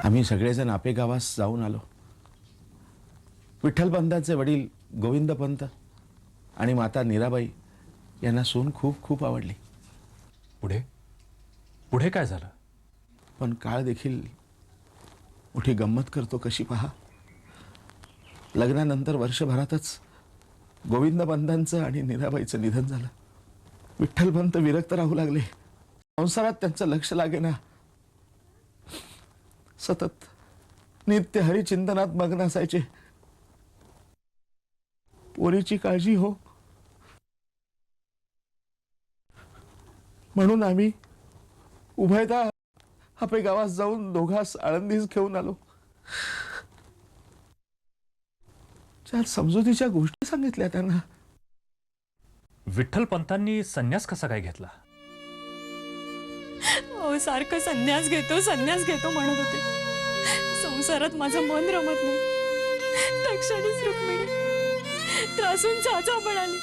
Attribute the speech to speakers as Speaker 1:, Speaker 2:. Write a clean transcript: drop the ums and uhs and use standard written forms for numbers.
Speaker 1: आम्ही सगळेजण आपे गावास जाऊन आलो। विठ्ठलपंतांचे वडील गोविंदपंत आणि माता नीराबाई यांना सून खूप खूप आवडली।
Speaker 2: पुढे पुढे काय झालं?
Speaker 1: पण काळ देखील मोठी गंमत करतो कशी पहा। लग्नानंतर वर्षभरातच गोविंदपंतांचं आणि नीराबाईचं निधन झालं। विठ्ठलपंत विरक्त राहू लागले। संसारात त्यांचं लक्ष लागेना। सतत नित्य हरिचिंतनात मग्न असायचे। पोरीची काळजी हो म्हणून आम्ही उभयता आपे गावात जाऊन दोघास आळंदीस घेऊन आलो। चार समजुतीच्या गोष्टी सांगितल्या त्यांना।
Speaker 2: विठ्ठलपंतांनी संन्यास कसा काय घेतला?
Speaker 3: अहो सारखं संन्यास घेतो म्हणत होते। संसारात माझं मन रमत नाही। तक्षणीच रुक्मिणी त्रासून जाजा म्हणाली।